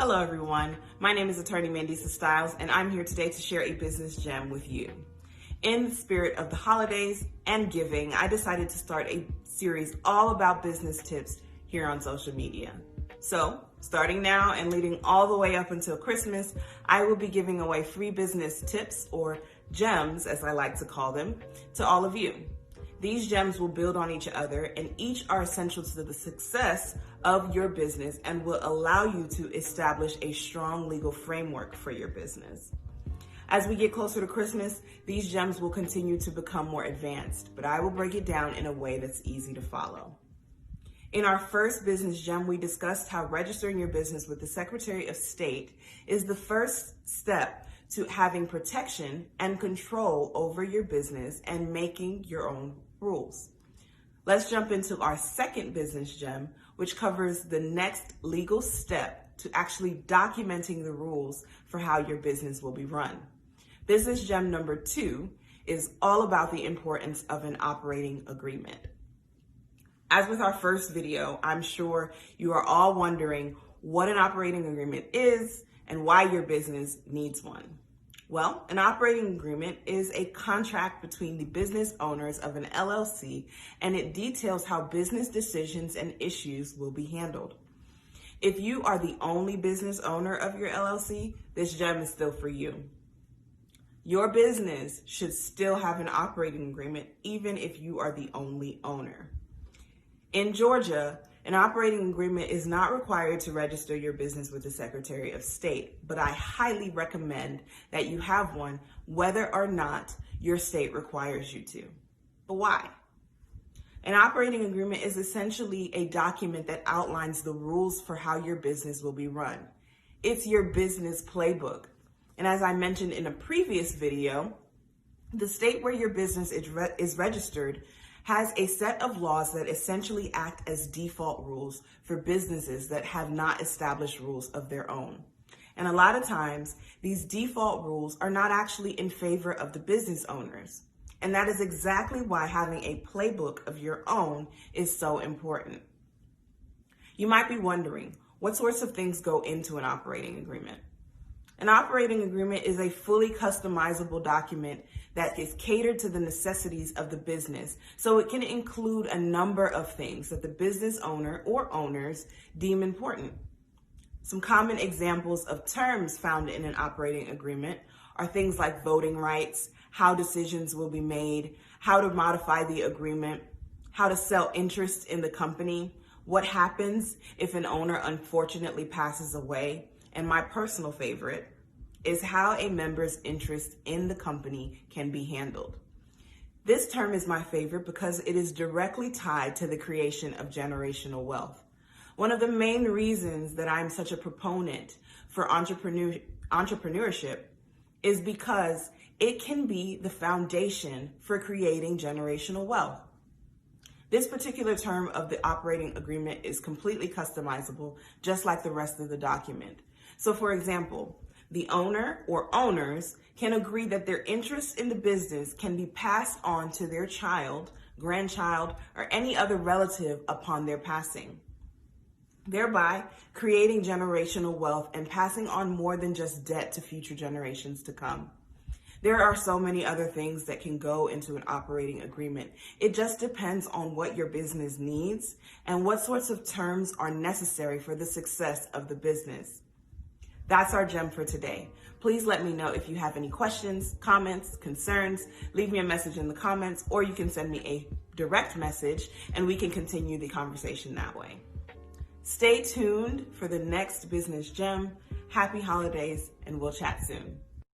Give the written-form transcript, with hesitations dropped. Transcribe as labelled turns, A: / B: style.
A: Hello everyone, my name is attorney Mandisa Styles and I'm here today to share a business gem with you. In the spirit of the holidays and giving, I decided to start a series all about business tips here on social media. So, starting now and leading all the way up until Christmas, I will be giving away free business tips, or gems as I like to call them, to all of you. These gems will build on each other and each are essential to the success of your business and will allow you to establish a strong legal framework for your business. As we get closer to Christmas, these gems will continue to become more advanced, but I will break it down in a way that's easy to follow. In our first business gem, we discussed how registering your business with the Secretary of State is the first step to having protection and control over your business and making your own rules. Let's jump into our second business gem, which covers the next legal step to actually documenting the rules for how your business will be run. Business gem number 2 is all about the importance of an operating agreement. As with our first video, I'm sure you are all wondering what an operating agreement is and why your business needs one. Well, an operating agreement is a contract between the business owners of an LLC, and it details how business decisions and issues will be handled. If you are the only business owner of your LLC, this gem is still for you. Your business should still have an operating agreement, even if you are the only owner. In Georgia, an operating agreement is not required to register your business with the Secretary of State, but I highly recommend that you have one whether or not your state requires you to. But why? An operating agreement is essentially a document that outlines the rules for how your business will be run. It's your business playbook. And as I mentioned in a previous video, the state where your business is registered has a set of laws that essentially act as default rules for businesses that have not established rules of their own. And a lot of times, these default rules are not actually in favor of the business owners. And that is exactly why having a playbook of your own is so important. You might be wondering, what sorts of things go into an operating agreement? An operating agreement is a fully customizable document that is catered to the necessities of the business, so it can include a number of things that the business owner or owners deem important. Some common examples of terms found in an operating agreement are things like voting rights, how decisions will be made, how to modify the agreement, how to sell interest in the company, what happens if an owner unfortunately passes away, and my personal favorite is how a member's interest in the company can be handled. This term is my favorite because it is directly tied to the creation of generational wealth. One of the main reasons that I'm such a proponent for entrepreneurship is because it can be the foundation for creating generational wealth. This particular term of the operating agreement is completely customizable, just like the rest of the document. So for example, the owner or owners can agree that their interest in the business can be passed on to their child, grandchild, or any other relative upon their passing, thereby creating generational wealth and passing on more than just debt to future generations to come. There are so many other things that can go into an operating agreement. It just depends on what your business needs and what sorts of terms are necessary for the success of the business. That's our gem for today. Please let me know if you have any questions, comments, concerns. Leave me a message in the comments, or you can send me a direct message and we can continue the conversation that way. Stay tuned for the next business gem. Happy holidays, and we'll chat soon.